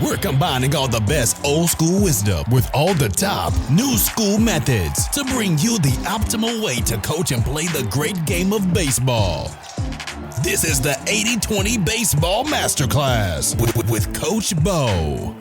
We're combining all the best old school wisdom with all the top new school methods to bring you the optimal way to coach and play the great game of baseball. This is the 80-20 Baseball Masterclass with Coach Bo.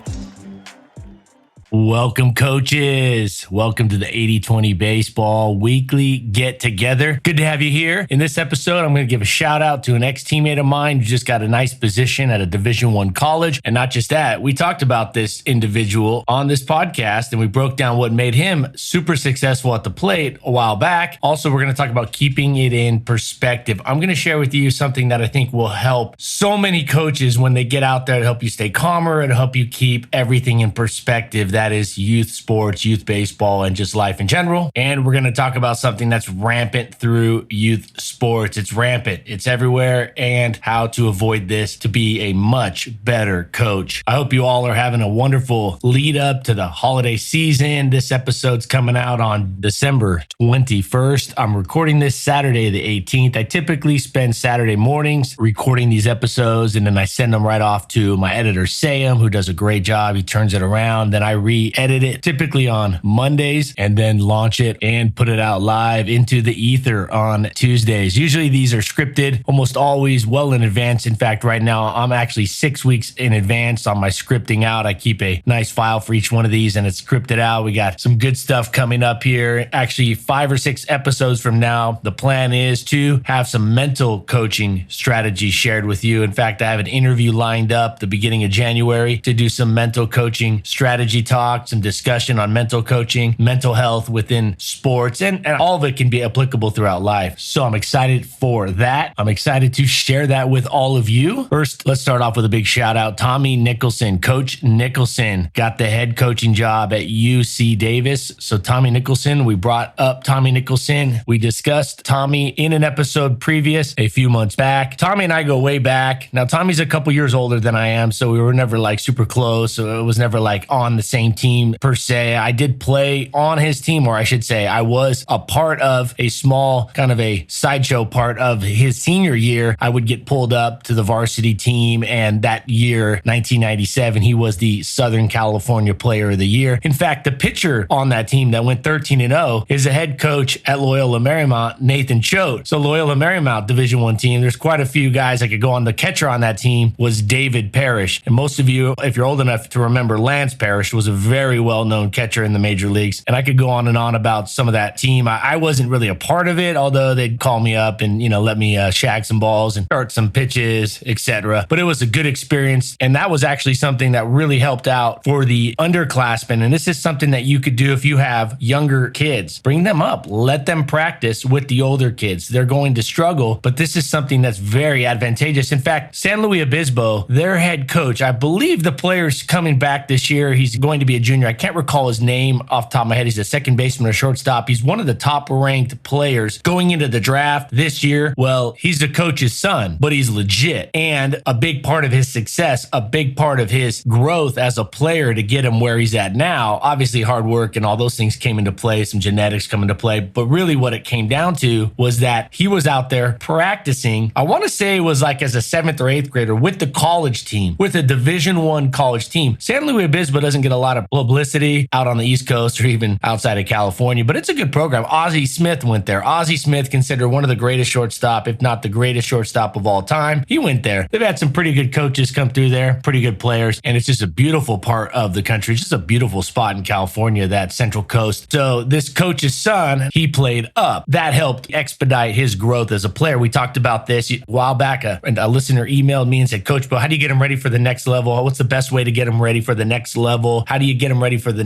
Welcome, coaches. Welcome to the 80-20 Baseball Weekly Get Together. Good to have you here. In this episode, I'm going to give a shout out to an ex-teammate of mine who just got a nice position at a Division I college. And not just that, we talked about this individual on this podcast and we broke down what made him super successful at the plate a while back. Also, we're going to talk about keeping it in perspective. I'm going to share with you something that I think will help so many coaches when they get out there to help you stay calmer and help you keep everything in perspective. That is youth sports, youth baseball, and just life in general. And we're going to talk about something that's rampant through youth sports. It's rampant. It's everywhere, and how to avoid this to be a much better coach. I hope you all are having a wonderful lead up to the holiday season. This episode's coming out on December 21st. I'm recording this Saturday, the 18th. I typically spend Saturday mornings recording these episodes, and then I send them right off to my editor, Sam, who does a great job. He turns it around. Then I re-edit it typically on Mondays and then launch it and put it out live into the ether on Tuesdays. Usually these are scripted almost always well in advance. In fact, right now I'm actually 6 weeks in advance on my scripting out. I keep a nice file for each one of these and it's scripted out. We got some good stuff coming up here. Actually, 5 or 6 episodes from now, the plan is to have some mental coaching strategies shared with you. In fact, I have an interview lined up the beginning of January to do some mental coaching strategy talk, some discussion on mental coaching, mental health within sports, and all of it can be applicable throughout life. So I'm excited for that. I'm excited to share that with all of you. First, let's start off with a big shout out. Tommy Nicholson, Coach Nicholson, got the head coaching job at UC Davis. So Tommy Nicholson, we brought up Tommy Nicholson. We discussed Tommy in an episode previous, a few months back. Tommy and I go way back. Now, Tommy's a couple years older than I am, so we were never like super close. So it was never like on the same team per se. I did play on his team, or I should say I was a part of a small kind of a sideshow part of his senior year. I would get pulled up to the varsity team, and that year, 1997, he was the Southern California Player of the Year. In fact, the pitcher on that team that went 13-0 is a head coach at Loyola Marymount, Nathan Choate. So Loyola Marymount Division I team, there's quite a few guys that could go on. The catcher on that team was David Parrish. And most of you, if you're old enough to remember, Lance Parrish was a very well-known catcher in the major leagues. And I could go on and on about some of that team. I wasn't really a part of it, although they'd call me up and, let me shag some balls and start some pitches, etc. But it was a good experience. And that was actually something that really helped out for the underclassmen. And this is something that you could do if you have younger kids. Bring them up. Let them practice with the older kids. They're going to struggle, but this is something that's very advantageous. In fact, San Luis Obispo, their head coach, I believe the player's coming back this year. He's going to be a junior. I can't recall his name off the top of my head. He's a second baseman or shortstop. He's one of the top ranked players going into the draft this year. Well, he's the coach's son, but he's legit. And a big part of his success, a big part of his growth as a player to get him where he's at now, obviously hard work and all those things came into play, some genetics come into play. But really what it came down to was that he was out there practicing. I want to say it was like as a 7th or 8th grader with the college team, with a Division I college team. San Luis Obispo doesn't get a lot of publicity out on the East Coast or even outside of California, but it's a good program. Ozzie Smith went there. Ozzie Smith, considered one of the greatest shortstop, if not the greatest shortstop of all time. He went there. They've had some pretty good coaches come through there, pretty good players, and it's just a beautiful part of the country. It's just a beautiful spot in California, that Central Coast. So this coach's son, he played up. That helped expedite his growth as a player. We talked about this a while back. A listener emailed me and said, Coach Bo, how do you get him ready for the next level? What's the best way to get him ready for the next level? How do you get him ready for the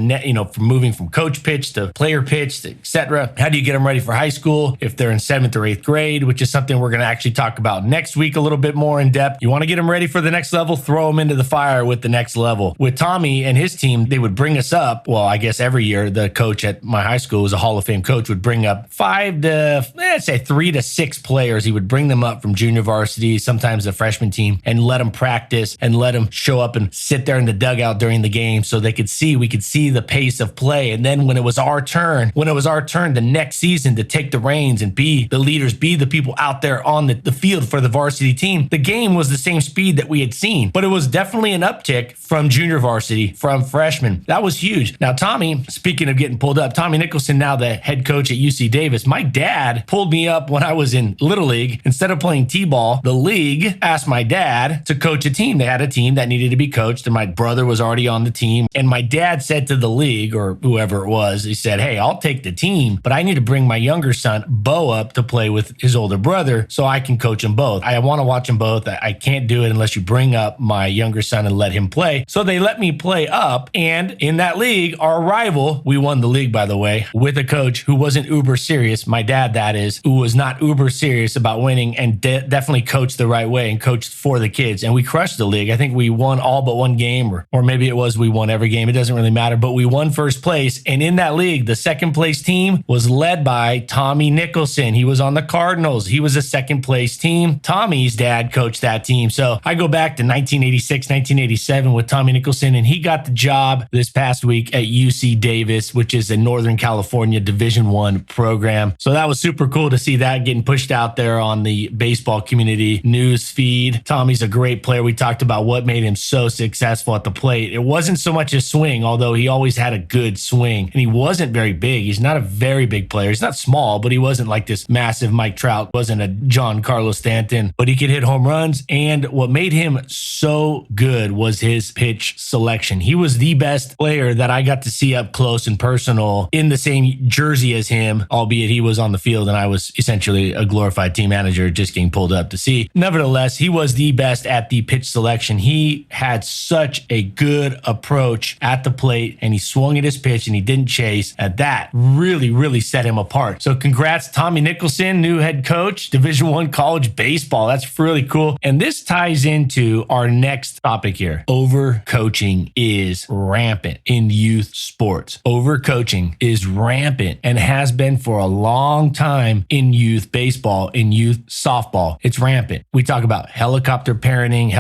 from moving from coach pitch to player pitch, etc.? How do you get them ready for high school if they're in 7th or 8th grade, which is something we're going to actually talk about next week a little bit more in depth. You want to get them ready for the next level, throw them into the fire with the next level. With Tommy and his team, they would bring us up. Well, I guess every year the coach at my high school was a Hall of Fame coach, would bring up 3 to 6 players. He would bring them up from junior varsity, sometimes the freshman team, and let them practice and let them show up and sit there in the dugout during the game so they could could see the pace of play. And then when it was our turn the next season to take the reins and be the leaders, be the people out there on the field for the varsity team, the game was the same speed that we had seen, but it was definitely an uptick from junior varsity, from freshmen. That was huge. Now, Tommy, speaking of getting pulled up, Tommy Nicholson, now the head coach at UC Davis, my dad pulled me up when I was in Little League. Instead of playing t-ball, the league asked my dad to coach a team. They had a team that needed to be coached, and my brother was already on the team. And my dad said to the league, or whoever it was, he said, hey, I'll take the team, but I need to bring my younger son, Bo, up to play with his older brother so I can coach them both. I want to watch them both. I can't do it unless you bring up my younger son and let him play. So they let me play up. And in that league, our rival, we won the league, by the way, with a coach who wasn't uber serious, my dad, that is, who was not uber serious about winning and definitely coached the right way and coached for the kids. And we crushed the league. I think we won all but one game, or maybe it was we won every game. It doesn't really matter, but we won first place. And in that league, the second place team was led by Tommy Nicholson. He was on the Cardinals. He was a second place team. Tommy's dad coached that team. So I go back to 1986, 1987 with Tommy Nicholson, and he got the job this past week at UC Davis, which is a Northern California Division I program. So that was super cool to see that getting pushed out there on the baseball community news feed. Tommy's a great player. We talked about what made him so successful at the plate. It wasn't so much his swing, although he always had a good swing, and he wasn't very big. He's not a very big player. He's not small, but he wasn't like this massive Mike Trout, wasn't a Giancarlo Stanton, but he could hit home runs. And what made him so good was his pitch selection. He was the best player that I got to see up close and personal in the same jersey as him, albeit he was on the field and I was essentially a glorified team manager just getting pulled up to see. Nevertheless, he was the best at the pitch selection. He had such a good approach at the plate, and he swung at his pitch and he didn't chase. And that really set him apart. So congrats, Tommy Nicholson, new head coach, Division I college baseball. That's really cool. And this ties into our next topic here. Overcoaching is rampant in youth sports. Overcoaching is rampant and has been for a long time in youth baseball, in youth softball. It's rampant. We talk about helicopter parenting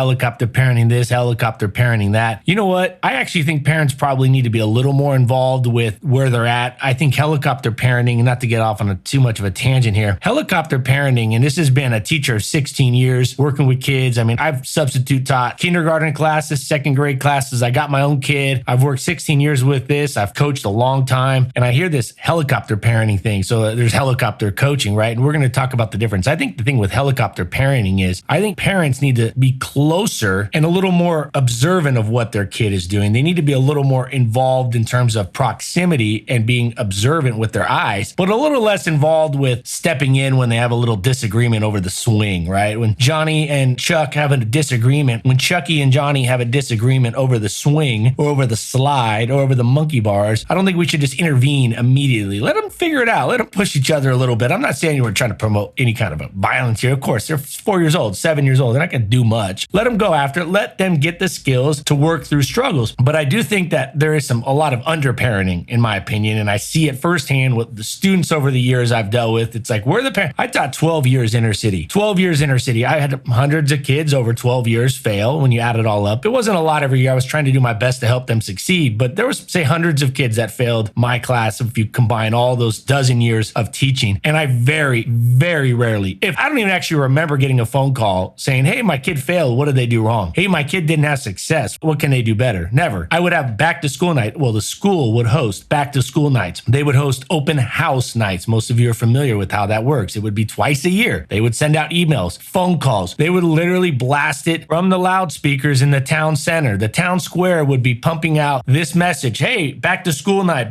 this, helicopter parenting that. You know what? I actually think parents probably need to be a little more involved with where they're at. I think helicopter parenting, not to get off on too much of a tangent here, helicopter parenting, and this has been a teacher of 16 years working with kids. I mean, I've substitute taught kindergarten classes, second grade classes. I got my own kid. I've worked 16 years with this. I've coached a long time, and I hear this helicopter parenting thing. So there's helicopter coaching, right? And we're going to talk about the difference. I think the thing with helicopter parenting is I think parents need to be closer and a little more observant of what their kid is doing. They need to be a little more involved in terms of proximity and being observant with their eyes, but a little less involved with stepping in when they have a little disagreement over the swing, right? When Johnny and Chuck have a disagreement, when Chucky and Johnny have a disagreement over the swing or over the slide or over the monkey bars, I don't think we should just intervene immediately. Let them figure it out. Let them push each other a little bit. I'm not saying we're trying to promote any kind of a violence here. Of course, they're 4 years old, 7 years old. They're not going to do much. Let them go after it. Let them get the skills to work through struggles. But I do think that there is a lot of underparenting, in my opinion, and I see it firsthand with the students over the years I've dealt with. It's like, we're the parents. I taught 12 years inner city. 12 years inner city. I had hundreds of kids over 12 years fail when you add it all up. It wasn't a lot every year. I was trying to do my best to help them succeed, but there was, say, hundreds of kids that failed my class if you combine all those dozen years of teaching. And I very rarely, if I don't even actually remember getting a phone call saying, hey, my kid failed. What did they do wrong? Hey, my kid didn't have success. What can they do better? Never. I would have back to school night. Well, the school would host back to school nights. They would host open house nights. Most of you are familiar with how that works. It would be twice a year. They would send out emails, phone calls. They would literally blast it from the loudspeakers in the town center. The town square would be pumping out this message. Hey, back to school night,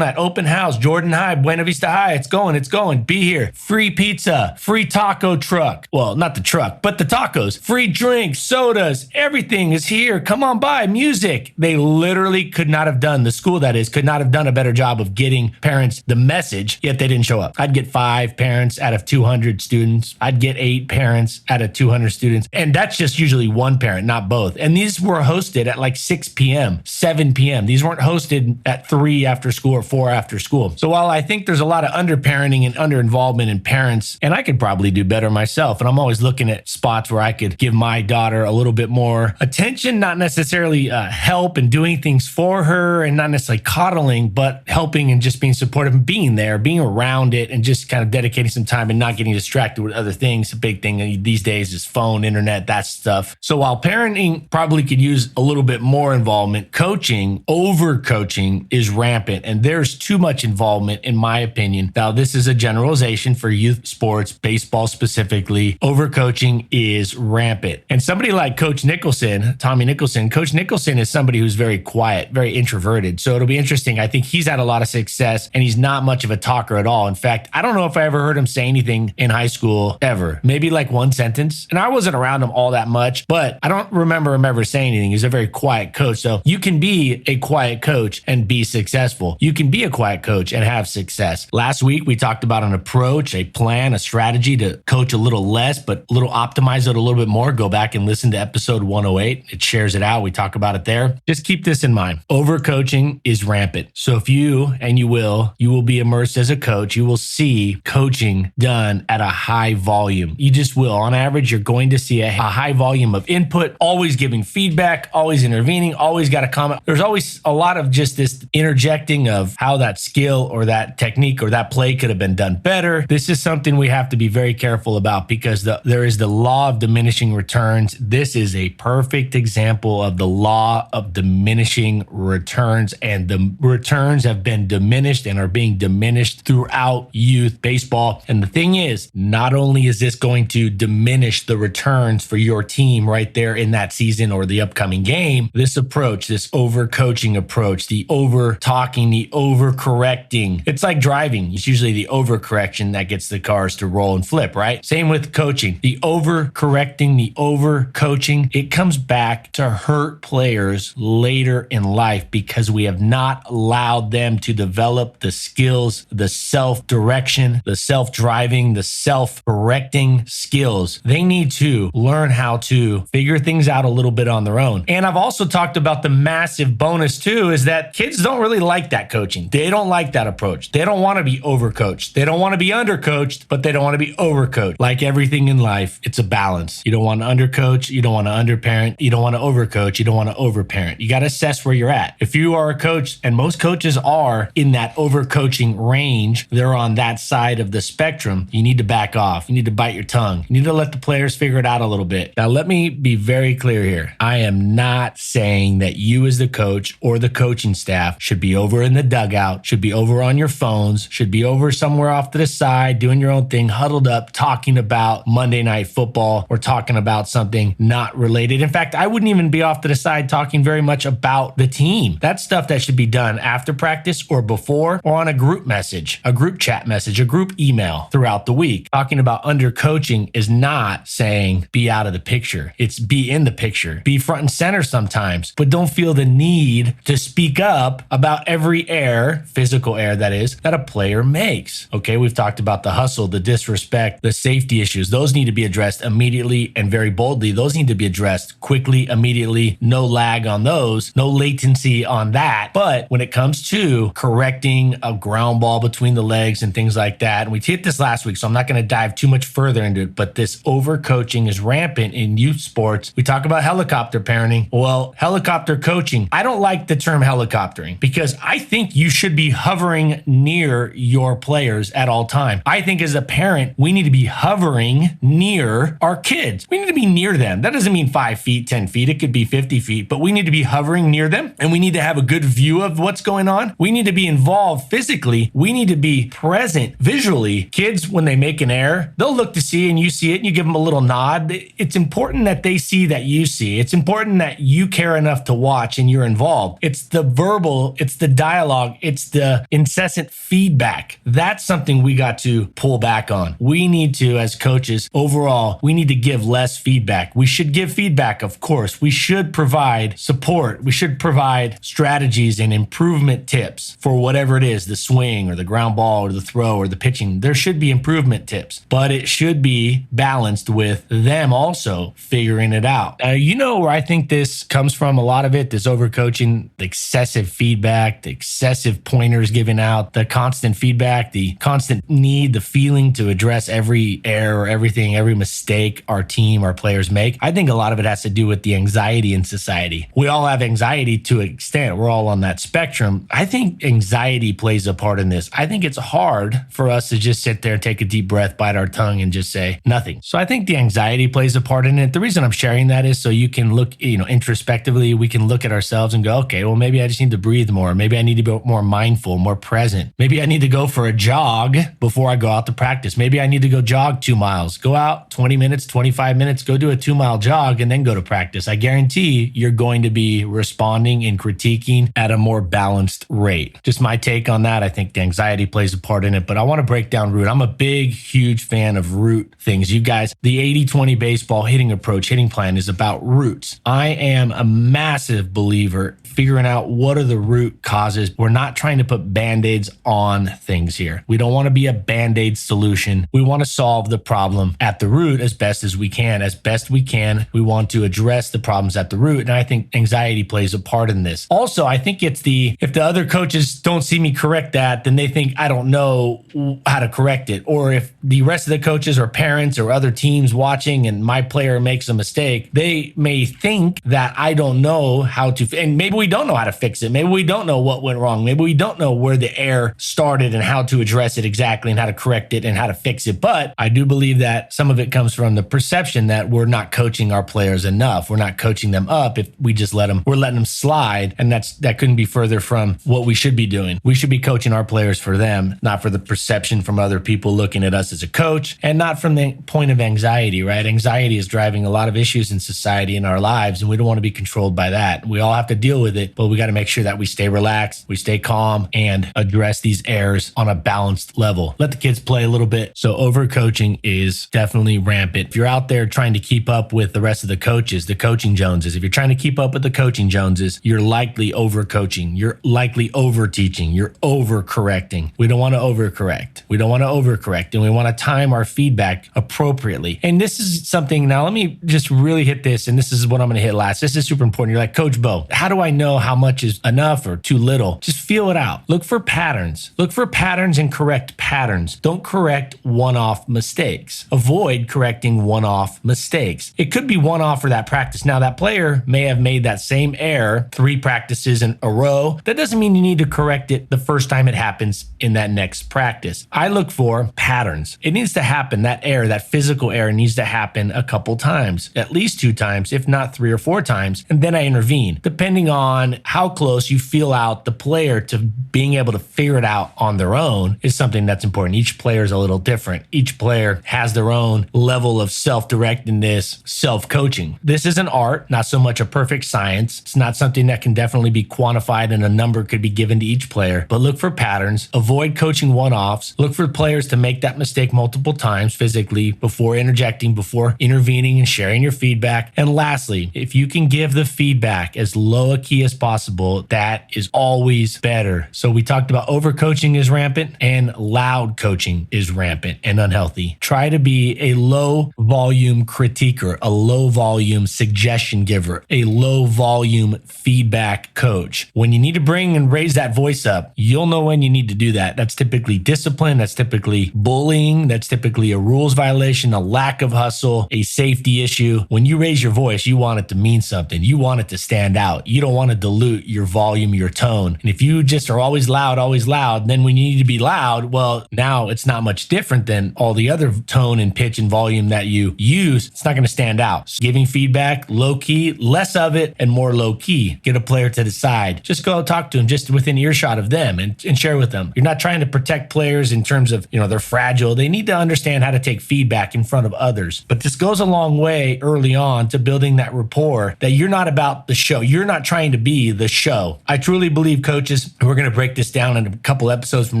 open house, Jordan High, Buena Vista High. It's going. Be here. Free pizza, free taco truck. Well, not the truck, but the tacos, free drinks, sodas, everything is here. Come on by, music. They literally could not have done, the school that is, could not have done a better job of getting parents the message, yet they didn't show up. I'd get 5 parents out of 200 students. I'd get 8 parents out of 200 students. And that's just usually one parent, not both. And these were hosted at like 6 p.m., 7 p.m. These weren't hosted at 3 after school or 4 after school. So while I think there's a lot of underparenting and under-involvement in parents, and I could probably do better myself, and I'm always looking at spots where I could give my daughter a little bit more attention, not necessarily help and doing doing things for her and not necessarily coddling, but helping and just being supportive and being there, being around it, and just kind of dedicating some time and not getting distracted with other things. A big thing these days is phone, internet, that stuff. So while parenting probably could use a little bit more involvement, coaching, over coaching is rampant, and there's too much involvement in my opinion. Now, this is a generalization for youth sports, baseball specifically. Overcoaching is rampant. And somebody like Coach Nicholson, Tommy Nicholson, Coach Nicholson is somebody who's very quiet, very introverted. So it'll be interesting. I think he's had a lot of success and he's not much of a talker at all. In fact, I don't know if I ever heard him say anything in high school ever. Maybe like one sentence. And I wasn't around him all that much, but I don't remember him ever saying anything. He's a very quiet coach. So you can be a quiet coach and be successful. You can be a quiet coach and have success. Last week, we talked about an approach, a plan, a strategy to coach a little less, but a little optimize it a little bit more. Go back and listen to episode 108. It shares it out. We talk about it there. Just keep this in mind. Overcoaching is rampant. So if you will be immersed as a coach, you will see coaching done at a high volume. You just will. On average, you're going to see a high volume of input, always giving feedback, always intervening, always got a comment. There's always a lot of just this interjecting of how that skill or that technique or that play could have been done better. This is something we have to be very careful about because there is the law of diminishing returns. This is a perfect example of the law of diminishing returns, and the returns have been diminished and are being diminished throughout youth baseball. And the thing is, not only is this going to diminish the returns for your team right there in that season or the upcoming game, this approach, this over-coaching approach, the over-talking, the over-correcting, it's like driving. It's usually the over-correction that gets the cars to roll and flip, right? Same with coaching. The over-correcting, the over-coaching, it comes back to hurt players later in life because we have not allowed them to develop the skills, the self-direction, the self-driving, the self-correcting skills. They need to learn how to figure things out a little bit on their own. And I've also talked about the massive bonus too, is that kids don't really like that coaching. They don't like that approach. They don't want to be overcoached. They don't want to be undercoached, but they don't want to be overcoached. Like everything in life, it's a balance. You don't want to undercoach. You don't want to underparent. You don't want to overcoach. You don't want to overparent. You got to assess where you're at. If you are a coach, and most coaches are in that overcoaching range, they're on that side of the spectrum, you need to back off. You need to bite your tongue. You need to let the players figure it out a little bit. Now, let me be very clear here. I am not saying that you as the coach or the coaching staff should be over in the dugout, should be over on your phones, should be over somewhere off to the side, doing your own thing, huddled up, talking about Monday Night Football or talking about something not related. In fact, I wouldn't even be off to the side talking very much about the team. That's stuff that should be done after practice or before or on a group message, a group chat message, a group email throughout the week. Talking about under coaching is not saying be out of the picture. It's be in the picture, be front and center sometimes, but don't feel the need to speak up about every error, physical error that is, that a player makes. Okay, we've talked about the hustle, the disrespect, the safety issues. Those need to be addressed immediately and very boldly. Those need to be addressed quickly, immediately, no lag on those, no latency on that. But when it comes to correcting a ground ball between the legs and things like that, and we hit this last week, so I'm not going to dive too much further into it, but this overcoaching is rampant in youth sports. We talk about helicopter parenting. Well, helicopter coaching, I don't like the term helicoptering because I think you should be hovering near your players at all time. I think as a parent, we need to be hovering near our kids. We need to be near them. That doesn't mean 5 feet, 10 feet. It could be 50 feet, but we need to be hovering near them and we need to have a good view of what's going on. We need to be involved physically. We need to be present visually. Kids, when they make an error, they'll look to see and you see it and you give them a little nod. It's important that they see that you see. It's important that you care enough to watch and you're involved. It's the verbal, it's the dialogue, it's the incessant feedback. That's something we got to pull back on. We need to, as coaches, overall, we need to give less feedback. We should give feedback, of course. We should provide support. We should provide strategies and improvement tips for whatever it is, the swing or the ground ball or the throw or the pitching. There should be improvement tips, but it should be balanced with them also figuring it out. You know where I think this comes from, a lot of it, this overcoaching, the excessive feedback, the excessive pointers given out, the constant feedback, the constant need, the feeling to address every error, everything, every mistake our team, our players make. I think a lot of it has to do with the anxiety in society. We all have anxiety to an extent. We're all on that spectrum. I think anxiety plays a part in this. I think it's hard for us to just sit there and take a deep breath, bite our tongue, and just say nothing. So I think the anxiety plays a part in it. The reason I'm sharing that is so you can look, introspectively, we can look at ourselves and go, okay, well, maybe I just need to breathe more. Maybe I need to be more mindful, more present. Maybe I need to go for a jog before I go out to practice. Maybe I need to go jog 2 miles, go out 20 minutes, 25 minutes, go do a 2-mile jog, and then go to practice. I guarantee you're going to be responding and critiquing at a more balanced rate. Just my take on that. I think the anxiety plays a part in it, but I want to break down root. I'm a big, huge fan of root things. You guys, the 80-20 baseball hitting approach, hitting plan is about roots. I am a massive believer figuring out what are the root causes. We're not trying to put band-aids on things here. We don't want to be a band-aid solution. We want to solve the problem at the root as best as we can. As best we can, we want to address the problems at the root. And I think anxiety plays a part in this. Also, I think it's if the other coaches don't see me correct that, then they think I don't know how to correct it. Or if the rest of the coaches or parents or other teams watching and my player makes a mistake, they may think that I don't know how to, and maybe we don't know how to fix it. Maybe we don't know what went wrong. Maybe we don't know where the error started and how to address it exactly and how to correct it and how to fix it. But I do believe that some of it comes from the perception that we're not coaching our players enough. We're not coaching them up if we just we're letting them slide. And that couldn't be further from what we should be doing. We should be coaching our players for them, not for the perception from other people looking at us as a coach, and not from the point of anxiety, right? Anxiety is driving a lot of issues in society in our lives, and we don't want to be controlled by that. We all have to deal with it, but we got to make sure that we stay relaxed, we stay calm, and address these errors on a balanced level. Let the kids play a little bit. So overcoaching is definitely rampant. If you're out there trying to keep up with the rest of the coaches, the coaching Joneses, if you're trying to keep up with the coaching Joneses, you're likely overcoaching, you're likely overteaching, you're overcorrecting. We don't want to overcorrect. We don't want to overcorrect, and we want to time our feedback appropriately. And this is something, now let me just really hit this, and this is what I'm going to hit last. This is super important. You're like, Coach Bo, how do I know how much is enough or too little? Just feel it out. Look for patterns. Look for patterns and correct patterns. Don't correct one-off mistakes. Avoid correcting one-off mistakes. It could be one-off for that practice. Now, that player may have made that same error 3 practices in a row. That doesn't mean you need to correct it the first time it happens in that next practice. I look for patterns. It needs to happen. That error, that physical error needs to happen a couple times, at least 2 times, if not 3 or 4 times. And then I intervene, depending on how close you feel out the player to being able to figure it out on their own is something that's important. Each player is a little different. Each player has their own level of self-directedness, self-coaching. This is an art, not so much a perfect science. It's not something that can definitely be quantified and a number could be given to each player, but look for patterns. Avoid coaching one-offs. Look for players to make that mistake multiple times physically before interjecting, before intervening and sharing your feedback. And lastly, if you can give the feedback as low a key as possible, that is always better. So we talked about overcoaching is rampant and loud coaching is rampant and unhealthy. Try to be a low volume critiquer, a low volume suggestion giver, a low volume feedback coach. When you need to bring and raise that voice up, you'll know when you need to do that. That's typically discipline. That's typically bullying. That's typically a rules violation, a lack of hustle, a safety issue. When you raise your voice, you want it to mean something. You want it to stand out. You don't want to dilute your volume, your tone. And if you just are always loud, then when you need to be loud, well, now it's not much different than all the other tone and pitch and volume that you use. It's not going to stand out. So giving feedback, low key, less of it and more low key. Get a player to the side. Just go talk to them just within earshot of them and share with them. You're not trying to protect players in terms of, they're fragile. They need to understand how to take feedback in front of others. But this goes a long way early on to building that rapport that you're not about the show. You're not trying to be the show. I truly believe, coaches, we're going to break this down in a couple episodes from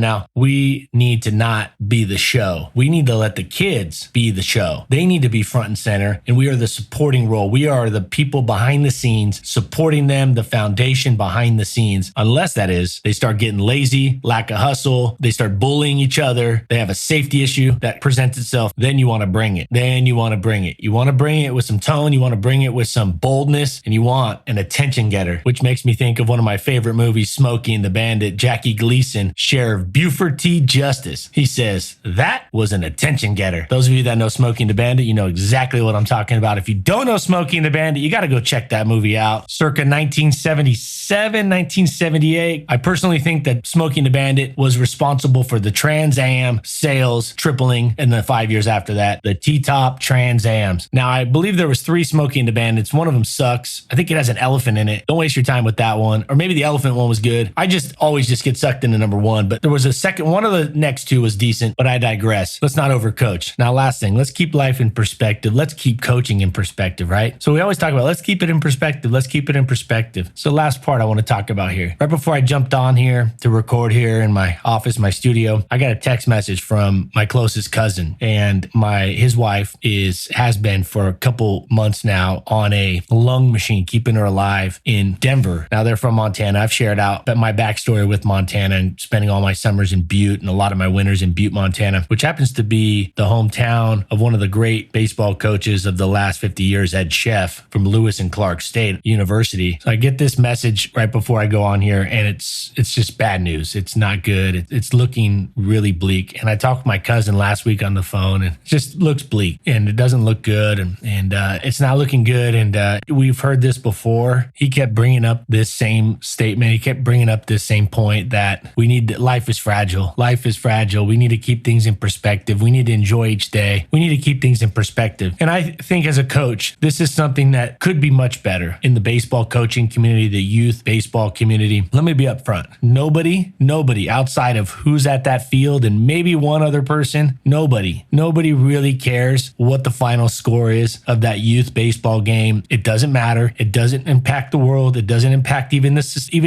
now. We need to not be the show. We need to let the kids be the show. They need to be front and center, and we are the supporting role. We are the people behind the scenes, supporting them, the foundation behind the scenes, unless that is they start getting lazy, lack of hustle, they start bullying each other, they have a safety issue that presents itself, then you want to bring it. You want to bring it with some tone, you want to bring it with some boldness, and you want an attention getter, which makes me think of one of my favorite movies, Smokey and the Bandit. Jackie Gleason, Sheriff Buford T. Justice. He says, that was an attention getter. Those of you that know Smokey and the Bandit, you know exactly what I'm talking about. If you don't know Smokey and the Bandit, you got to go check that movie out. circa 1977, 1978. I personally think that Smokey and the Bandit was responsible for the Trans Am sales tripling in the 5 years after that. The T-Top Trans Ams. Now, I believe there was 3 Smokey and the Bandits. One of them sucks. I think it has an elephant in it. Don't waste your time with that one. Or maybe the elephant one was good. I just always just get sucked into number 1. But there was a second, one of the next 2 was decent, but I digress. Let's not overcoach. Now, last thing, let's keep life in perspective. Let's keep coaching in perspective, right? So we always talk about, let's keep it in perspective. Let's keep it in perspective. So last part I want to talk about here. Right before I jumped on here to record here in my office, my studio, I got a text message from my closest cousin, and his wife has been for a couple months now on a lung machine, keeping her alive in Denver. Now they're from Montana. I've shared out my backstory with Montana and spending all my summers in Butte and a lot of my winters in Butte, Montana, which happens to be the hometown of one of the great baseball coaches of the last 50 years, Ed Sheff from Lewis and Clark State University. So I get this message right before I go on here, and it's just bad news. It's not good. It's looking really bleak. And I talked with my cousin last week on the phone, and it just looks bleak, and it doesn't look good, and it's not looking good. And we've heard this before. He kept bringing up this same statement. He kept bringing up this same point that life is fragile. Life is fragile. We need to keep things in perspective. We need to enjoy each day. We need to keep things in perspective. And I think as a coach, this is something that could be much better in the baseball coaching community, the youth baseball community. Let me be upfront. Nobody outside of who's at that field and maybe one other person, nobody really cares what the final score is of that youth baseball game. It doesn't matter. It doesn't impact the world. It doesn't impact even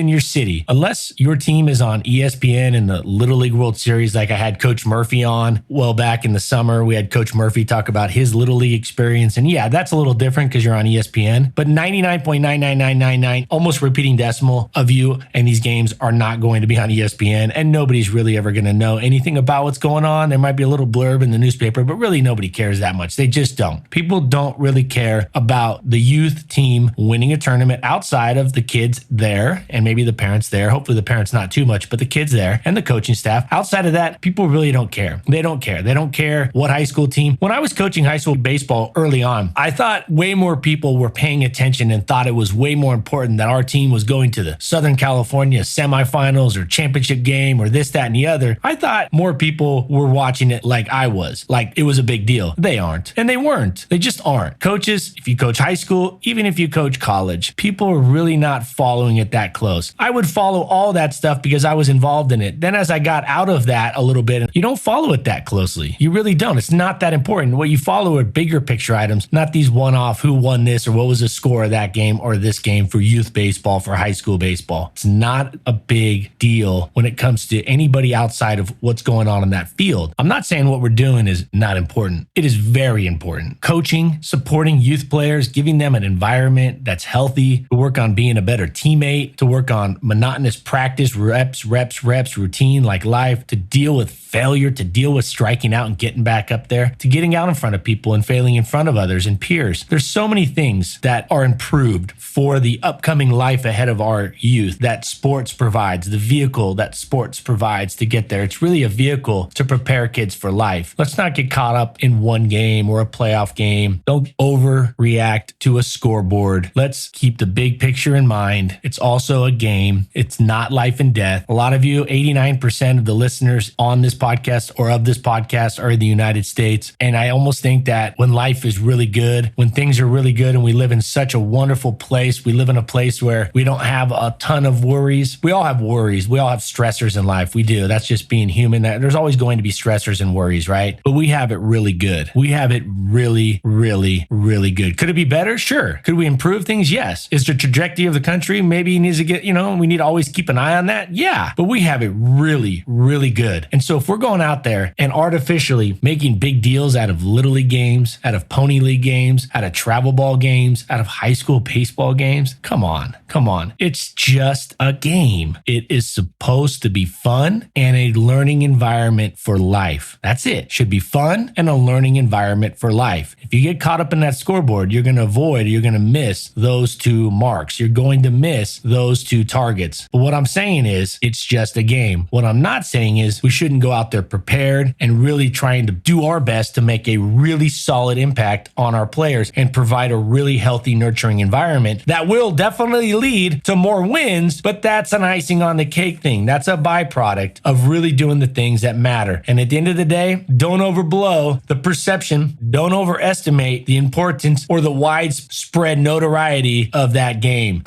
your city. Unless your team is on ESPN in the Little League World Series, like I had Coach Murphy on back in the summer. We had Coach Murphy talk about his Little League experience. And yeah, that's a little different because you're on ESPN, but 99.99999, almost repeating decimal of you and these games are not going to be on ESPN, and nobody's really ever going to know anything about what's going on. There might be a little blurb in the newspaper, but really nobody cares that much. They just don't. People don't really care about the youth team winning a tournament outside of the kids there and maybe the parents there. Hopefully the parents not too much, but the kids there and the coaching staff. Outside of that, people really don't care. They don't care. They don't care what high school team. When I was coaching high school baseball early on, I thought way more people were paying attention and thought it was way more important that our team was going to the Southern California semifinals or championship game or this, that, and the other. I thought more people were watching it like I was, like it was a big deal. They aren't. And they weren't. They just aren't. Coaches, if you coach high school, even if you coach college, people are really not following it that close. I would follow all that stuff because I was involved in it. Then as I got out of that a little bit, you don't follow it that closely. You really don't. It's not that important. What you follow are bigger picture items, not these one-off who won this or what was the score of that game or this game for youth baseball, for high school baseball. It's not a big deal when it comes to anybody outside of what's going on in that field. I'm not saying what we're doing is not important. It is very important. Coaching, supporting youth players, giving them an environment that's healthy, to work on being a better teammate, to work on monotonous practice, reps, routine like life, to deal with failure, to deal with striking out and getting back up there, to getting out in front of people and failing in front of others and peers. There's so many things that are improved for the upcoming life ahead of our youth that sports provides, the vehicle that sports provides to get there. It's really a vehicle to prepare kids for life. Let's not get caught up in one game or a playoff game. Don't overreact to a scoreboard. Let's keep the big picture in mind. It's also a game. It's not life and death. A lot of you, 89% of the listeners on this podcast or of this podcast are in the United States. And I almost think that when life is really good, when things are really good and we live in such a wonderful place, we live in a place where we don't have a ton of worries. We all have worries. We all have stressors in life. We do. That's just being human. There's always going to be stressors and worries, right? But we have it really good. We have it really, really, really good. Could it be better? Sure. Could we improve things? Yes. Is the trajectory of the country maybe needs to get, we need to always keep an eye on that? Yeah. But we have it really, really good. And so if we're going out there and artificially making big deals out of Little League games, out of Pony League games, out of travel ball games, out of high school baseball games, come on. It's just a game. It is supposed to be fun and a learning environment for life. That's it. Should be fun and a learning environment for life. If you get caught up in that scoreboard, you're going to miss those two marks. You're going to miss those two targets. But what I'm saying is it's just a game. What I'm not saying is we shouldn't go out there prepared and really trying to do our best to make a really solid impact on our players and provide a really healthy, nurturing environment that will definitely lead to more wins, but that's an icing on the cake thing. That's a byproduct of really doing the things that matter. And at the end of the day, don't overblow the perception, don't overestimate the importance or the widespread notoriety of that game.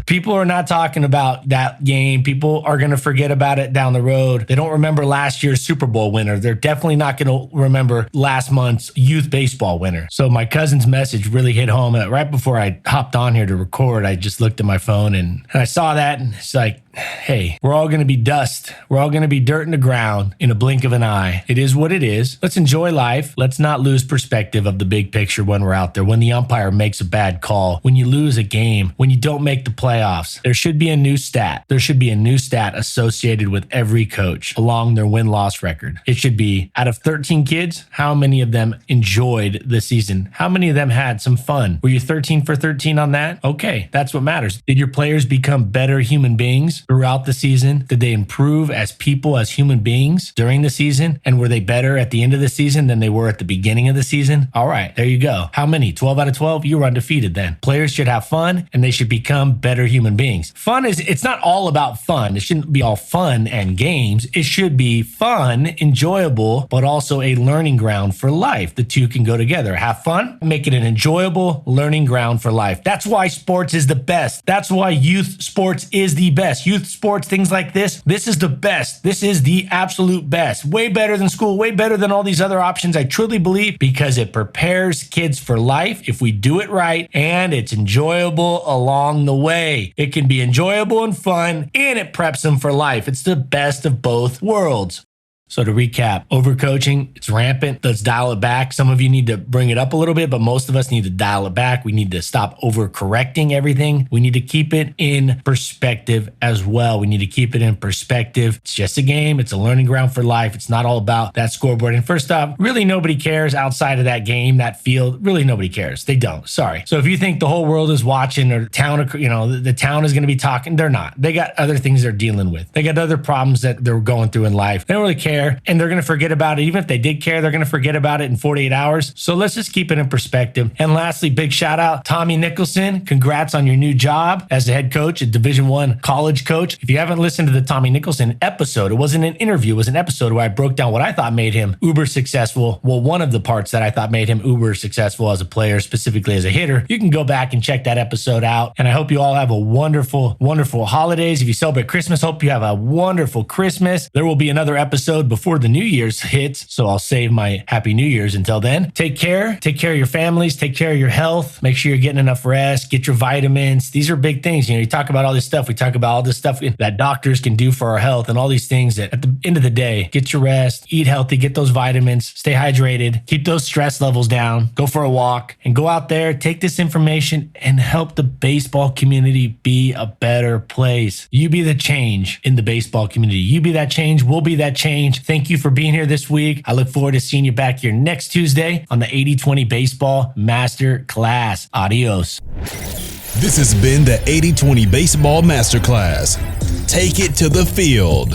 People are not talking about that game. People are going to forget about it down the road. They don't remember last year's Super Bowl winner. They're definitely not going to remember last month's youth baseball winner. So my cousin's message really hit home. Right before I hopped on here to record, I just looked at my phone and I saw that, and it's like, hey, we're all going to be dust. We're all going to be dirt in the ground in a blink of an eye. It is what it is. Let's enjoy life. Let's not lose perspective of the big picture when we're out there. When the umpire makes a bad call, when you lose a game, when you don't make the playoffs, there should be a new stat. There should be a new stat associated with every coach along their win-loss record. It should be, out of 13 kids, how many of them enjoyed the season? How many of them had some fun? Were you 13 for 13 on that? Okay, that's what matters. Did your players become better human beings throughout the season? Did they improve as people, as human beings during the season? And were they better at the end of the season than they were at the beginning of the season? All right, there you go. How many? 12 out of 12? You were undefeated then. Players should have fun and they should become better human beings. It's not all about fun. It shouldn't be all fun and games. It should be fun, enjoyable, but also a learning ground for life. The two can go together. Have fun, make it an enjoyable learning ground for life. That's why sports is the best. That's why youth sports is the best. Youth sports, things like this is the best. This is the absolute best. Way better than school, way better than all these other options, I truly believe, because it prepares kids for life if we do it right, and it's enjoyable along the way. It can be enjoyable and fun, and it preps them for life. It's the best of both worlds. So to recap, overcoaching, it's rampant. Let's dial it back. Some of you need to bring it up a little bit, but most of us need to dial it back. We need to stop overcorrecting everything. We need to keep it in perspective as well. We need to keep it in perspective. It's just a game. It's a learning ground for life. It's not all about that scoreboard. And first off, really nobody cares outside of that game, that field. Really nobody cares. They don't. Sorry. So if you think the whole world is watching, or town, the town is going to be talking, they're not. They got other things they're dealing with. They got other problems that they're going through in life. They don't really care. And they're going to forget about it. Even if they did care, they're going to forget about it in 48 hours. So let's just keep it in perspective. And lastly, big shout out, Tommy Nicholson. Congrats on your new job as the head coach, a Division I college coach. If you haven't listened to the Tommy Nicholson episode, it wasn't an interview. It was an episode where I broke down what I thought made him uber successful. Well, one of the parts that I thought made him uber successful as a player, specifically as a hitter. You can go back and check that episode out. And I hope you all have a wonderful, wonderful holidays. If you celebrate Christmas, hope you have a wonderful Christmas. There will be another episode before the New Year's hits, so I'll save my Happy New Year's until then. Take care of your families, take care of your health, make sure you're getting enough rest, get your vitamins. These are big things. You talk about all this stuff. We talk about all this stuff that doctors can do for our health and all these things that at the end of the day, get your rest, eat healthy, get those vitamins, stay hydrated, keep those stress levels down, go for a walk, and go out there, take this information and help the baseball community be a better place. You be the change in the baseball community. You be that change, we'll be that change. Thank you for being here this week. I look forward to seeing you back here next Tuesday on the 80-20 Baseball Master Class. Adios. This has been the 80-20 Baseball Masterclass. Take it to the field.